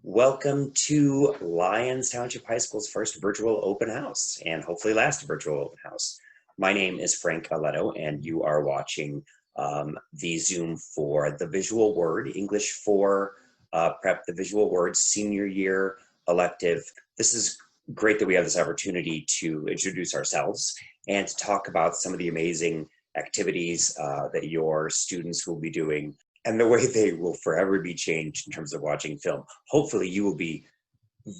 Welcome to Lyons Township High School's first virtual open house and hopefully last virtual open house. My name is Frank Alletto and you are watching the Zoom for the visual word, English for Prep, the visual word senior year elective. This is great that we have this opportunity to introduce ourselves and to talk about some of the amazing activities that your students will be doing and the way they will forever be changed in terms of watching film. Hopefully you will be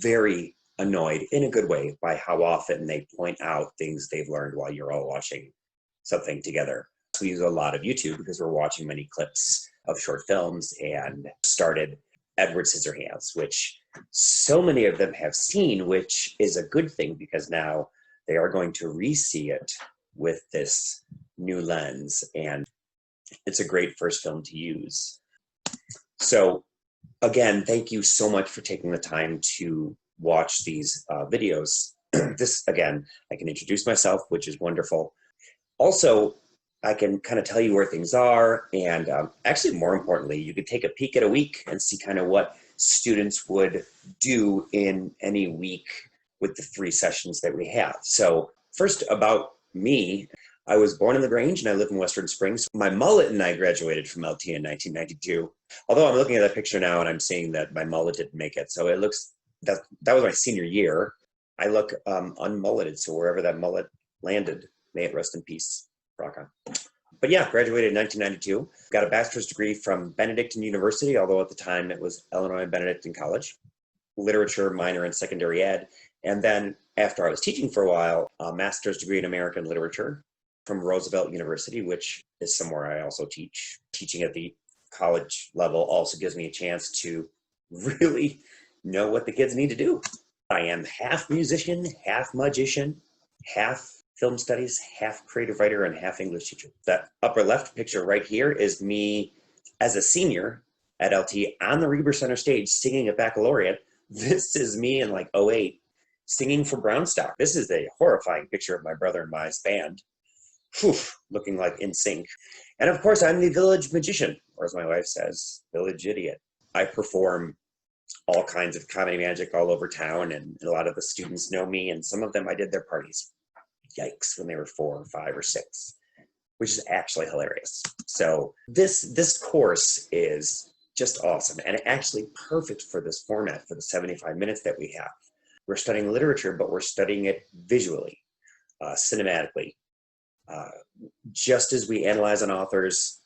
very annoyed in a good way by how often they point out things they've learned while you're all watching something together. We use a lot of YouTube because we're watching many clips of short films and started Edward Scissorhands, which so many of them have seen, which is a good thing because now they are going to re-see it with this new lens, and it's a great first film to use. So again, thank you so much for taking the time to watch these videos. Again, I can introduce myself, which is wonderful. Also, I can kind of tell you where things are, and actually more importantly, you could take a peek at a week and see kind of what students would do in any week with the 3 sessions that we have. So first about me, I was born in LaGrange and I live in Western Springs. My mullet and I graduated from LT in 1992. Although I'm looking at that picture now and I'm seeing that my mullet didn't make it. So it looks, that was my senior year. I look unmulleted, so wherever that mullet landed, may it rest in peace. Rock on. But yeah, graduated in 1992. Got a bachelor's degree from Benedictine University, although at the time it was Illinois Benedictine College. Literature minor in secondary ed. And then after I was teaching for a while, a master's degree in American literature from Roosevelt University, which is somewhere I also teach. Teaching at the college level also gives me a chance to really know what the kids need to do. I am half musician, half magician, half film studies, half creative writer, and half English teacher. That upper left picture right here is me as a senior at LT on the Reber Center stage singing at baccalaureate. This is me in like '08 singing for Brownstock. This is a horrifying picture of my brother and my band. Whew, looking like in sync. And of course, I'm the village magician, or as my wife says, village idiot. I perform all kinds of comedy magic all over town, and a lot of the students know me, and some of them I did their parties. Yikes, when they were 4 or 5 or 6, which is actually hilarious. So this course is just awesome and actually perfect for this format for the 75 minutes that we have. We're studying literature, but we're studying it visually, cinematically. Just as we analyze an author's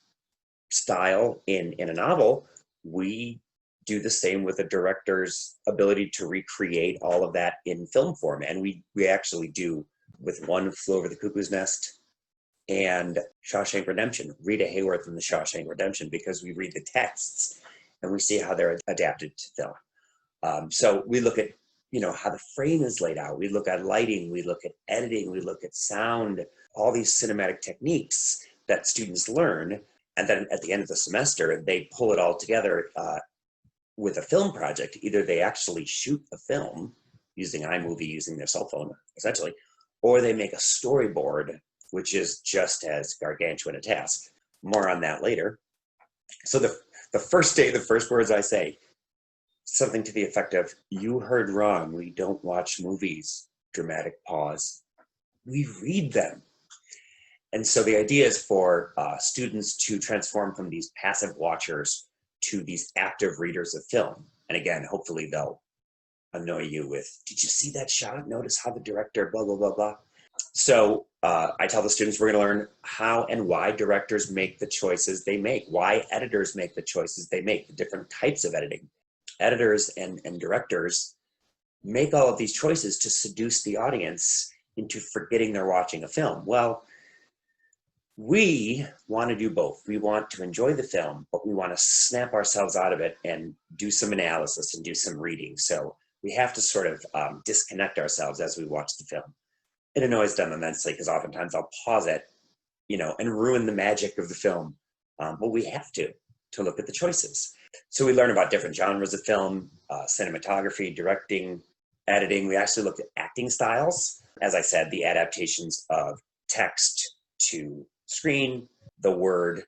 style in a novel, we do the same with a director's ability to recreate all of that in film form. And we actually do with One Flew Over the Cuckoo's Nest and Shawshank Redemption, Rita Hayworth in the Shawshank Redemption, because we read the texts and we see how they're adapted to film. So we look at, how the frame is laid out. We look at lighting, we look at editing, we look at sound, all these cinematic techniques that students learn. And then at the end of the semester, they pull it all together with a film project. Either they actually shoot a film using iMovie, using their cell phone, essentially, or they make a storyboard, which is just as gargantuan a task. More on that later. So the first day, the first words I say, something to the effect of, "You heard wrong, we don't watch movies," dramatic pause. We read them. And so the idea is for students to transform from these passive watchers to these active readers of film. And again, hopefully they'll annoy you with, "Did you see that shot? Notice how the director blah, blah, blah, blah." So I tell the students we're going to learn how and why directors make the choices they make, why editors make the choices they make, the different types of editing. Editors and directors make all of these choices to seduce the audience into forgetting they're watching a film. Well, we want to do both. We want to enjoy the film, but we want to snap ourselves out of it and do some analysis and do some reading. So we have to sort of disconnect ourselves as we watch the film. It annoys them immensely because oftentimes I'll pause it, and ruin the magic of the film. But we have to look at the choices. So we learn about different genres of film, cinematography, directing, editing. We actually looked at acting styles. As I said, the adaptations of text to screen, the word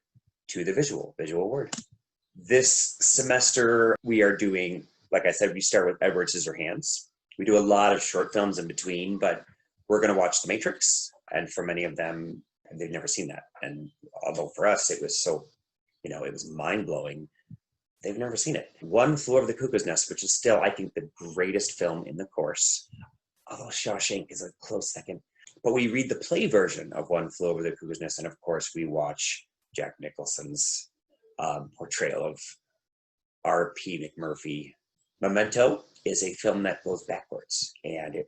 to the visual word. This semester, we are doing Like I said, we start with Edward Scissorhands. We do a lot of short films in between, but we're going to watch The Matrix. And for many of them, they've never seen that. And although for us, it was so, it was mind blowing, they've never seen it. One Flew Over the Cuckoo's Nest, which is still, I think, the greatest film in the course. Although Shawshank is a close second. But we read the play version of One Flew Over the Cuckoo's Nest, and of course, we watch Jack Nicholson's portrayal of R.P. McMurphy. Memento is a film that goes backwards, and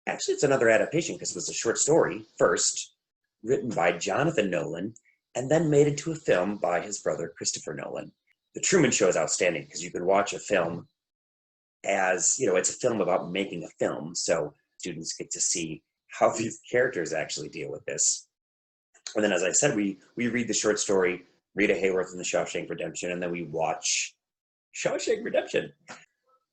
it's another adaptation because it was a short story first, written by Jonathan Nolan, and then made into a film by his brother Christopher Nolan. The Truman Show is outstanding because you can watch a film as, it's a film about making a film, so students get to see how these characters actually deal with this. And then, as I said, we read the short story, Rita Hayworth in The Shawshank Redemption, and then we watch Shawshank Redemption.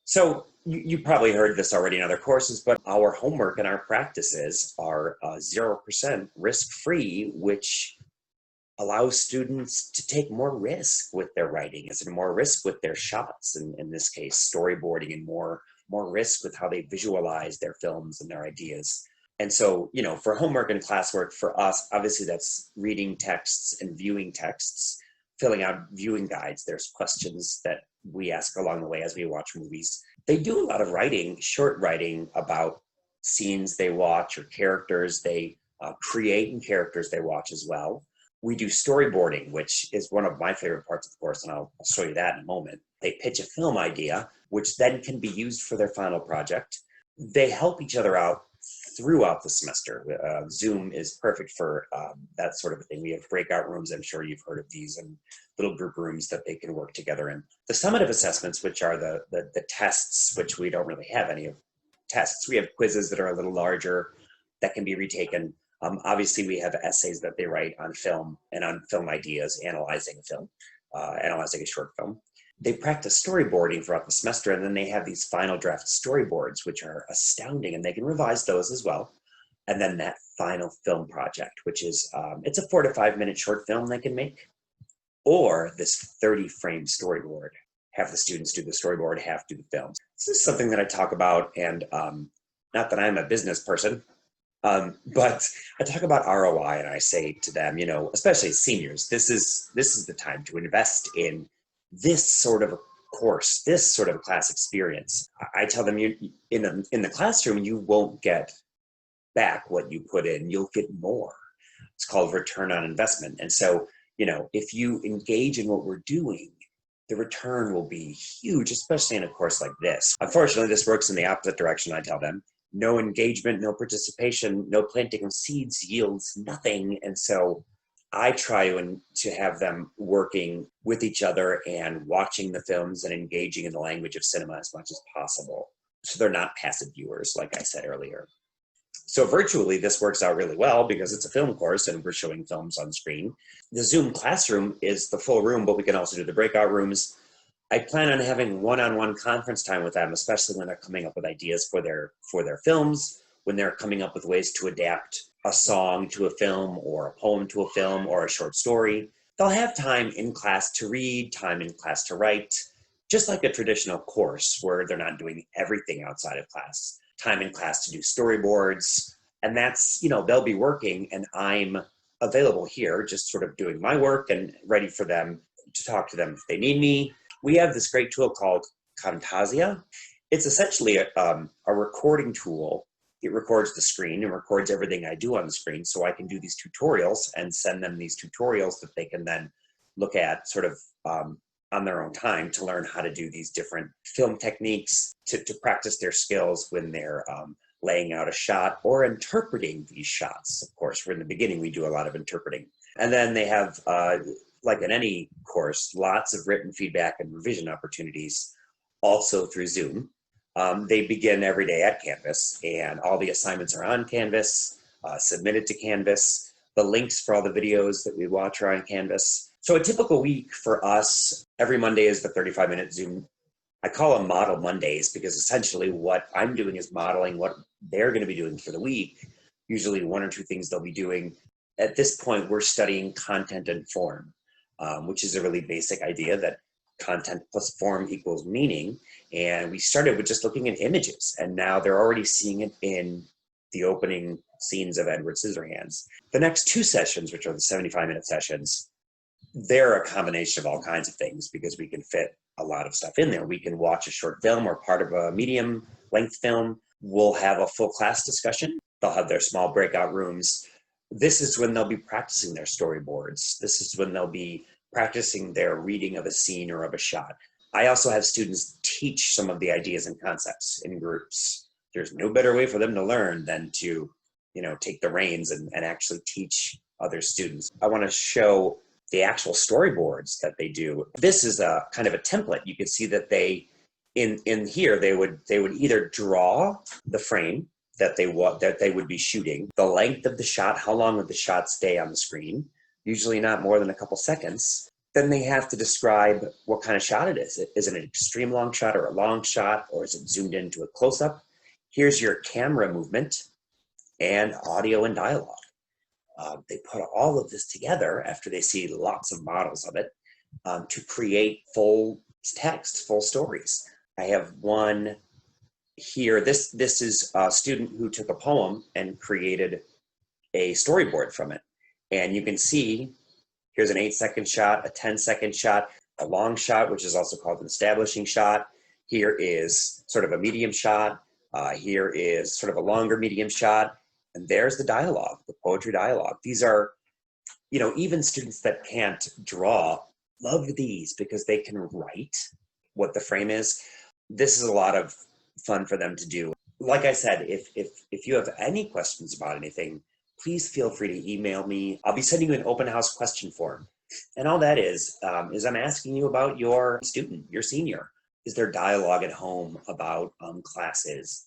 So you probably heard this already in other courses, but our homework and our practices are 0% risk-free, which allows students to take more risk with their writing, and more risk with their shots, in this case, storyboarding, and more risk with how they visualize their films and their ideas. And so, for homework and classwork, for us, obviously that's reading texts and viewing texts, filling out viewing guides. There's questions that we ask along the way as we watch movies. They do a lot of writing, short writing about scenes they watch or characters they create and characters they watch as well. We do storyboarding, which is one of my favorite parts of the course, and I'll show you that in a moment. They pitch a film idea, which then can be used for their final project. They help each other out throughout the semester. Zoom is perfect for that sort of a thing. We have breakout rooms, I'm sure you've heard of these, and little group rooms that they can work together in. The summative assessments, which are the tests, which we don't really have any of tests. We have quizzes that are a little larger that can be retaken. Obviously, we have essays that they write on film and on film ideas, analyzing a film, analyzing a short film. They practice storyboarding throughout the semester, and then they have these final draft storyboards, which are astounding, and they can revise those as well. And then that final film project, which is, it's a 4 to 5 minute short film they can make, or this 30-frame storyboard. Half the students do the storyboard, half do the film. This is something that I talk about, and not that I'm a business person, but I talk about ROI, and I say to them, especially seniors, this is the time to invest in this sort of a course, this sort of a class experience. I tell them, in the classroom, you won't get back what you put in, you'll get more. It's called return on investment. And so, if you engage in what we're doing, the return will be huge, especially in a course like this. Unfortunately, this works in the opposite direction, I tell them. No engagement, no participation, no planting of seeds yields nothing. And so I try to have them working with each other and watching the films and engaging in the language of cinema as much as possible. So they're not passive viewers, like I said earlier. So virtually, this works out really well because it's a film course and we're showing films on screen. The Zoom classroom is the full room, but we can also do the breakout rooms. I plan on having one-on-one conference time with them, especially when they're coming up with ideas for their films, when they're coming up with ways to adapt a song to a film or a poem to a film or a short story. They'll have time in class to read, time in class to write, just like a traditional course where they're not doing everything outside of class. Time in class to do storyboards, and that's, they'll be working and I'm available here just sort of doing my work and ready for them to talk to them if they need me. We have this great tool called Camtasia. It's essentially a recording tool. It records the screen and records everything I do on the screen, so I can do these tutorials and send them these tutorials that they can then look at sort of on their own time to learn how to do these different film techniques, to practice their skills when they're laying out a shot or interpreting these shots. Of course, in the beginning, we do a lot of interpreting. And then they have, like in any course, lots of written feedback and revision opportunities, also through Zoom. They begin every day at Canvas, and all the assignments are on Canvas, submitted to Canvas. The links for all the videos that we watch are on Canvas. So a typical week for us, every Monday is the 35-minute Zoom. I call them Model Mondays because essentially what I'm doing is modeling what they're going to be doing for the week. Usually 1 or 2 things they'll be doing. At this point, we're studying content and form, which is a really basic idea that content plus form equals meaning. And we started with just looking at images, and now they're already seeing it in the opening scenes of Edward Scissorhands. The next two sessions, which are the 75-minute sessions, they're a combination of all kinds of things because we can fit a lot of stuff in there. We can watch a short film or part of a medium length film. We'll have a full class discussion. They'll have their small breakout rooms. This is when they'll be practicing their storyboards. This is when they'll be practicing their reading of a scene or of a shot. I also have students teach some of the ideas and concepts in groups. There's no better way for them to learn than to, take the reins and actually teach other students. I want to show the actual storyboards that they do. This is a kind of a template. You can see that they, in here, they would either draw the frame that they would be shooting, the length of the shot, how long would the shot stay on the screen, usually not more than a couple seconds. Then they have to describe what kind of shot it is. Is it an extreme long shot or a long shot, or is it zoomed into a close-up? Here's your camera movement and audio and dialogue. They put all of this together after they see lots of models of it to create full text, full stories. I have one here. This is a student who took a poem and created a storyboard from it. And you can see here's an 8-second shot, a 10-second shot, a long shot, which is also called an establishing shot. Here is sort of a medium shot. Here is sort of a longer medium shot. And there's the dialogue, the poetry dialogue. These are, even students that can't draw love these because they can write what the frame is. This is a lot of fun for them to do. Like I said, if you have any questions about anything, please feel free to email me. I'll be sending you an open house question form. And all that is I'm asking you about your student, your senior. Is there dialogue at home about classes?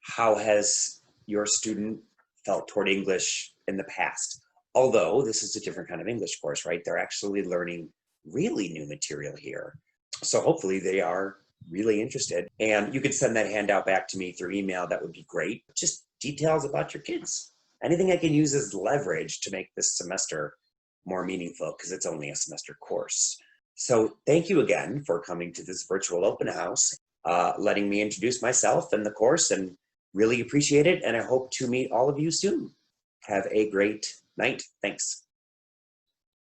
How has your student felt toward English in the past? Although this is a different kind of English course, right? They're actually learning really new material here. So hopefully they are really interested. And you could send that handout back to me through email. That would be great. Just details about your kids. Anything I can use as leverage to make this semester more meaningful, because it's only a semester course. So thank you again for coming to this virtual open house, letting me introduce myself and the course, and really appreciate it. And I hope to meet all of you soon. Have a great night. Thanks.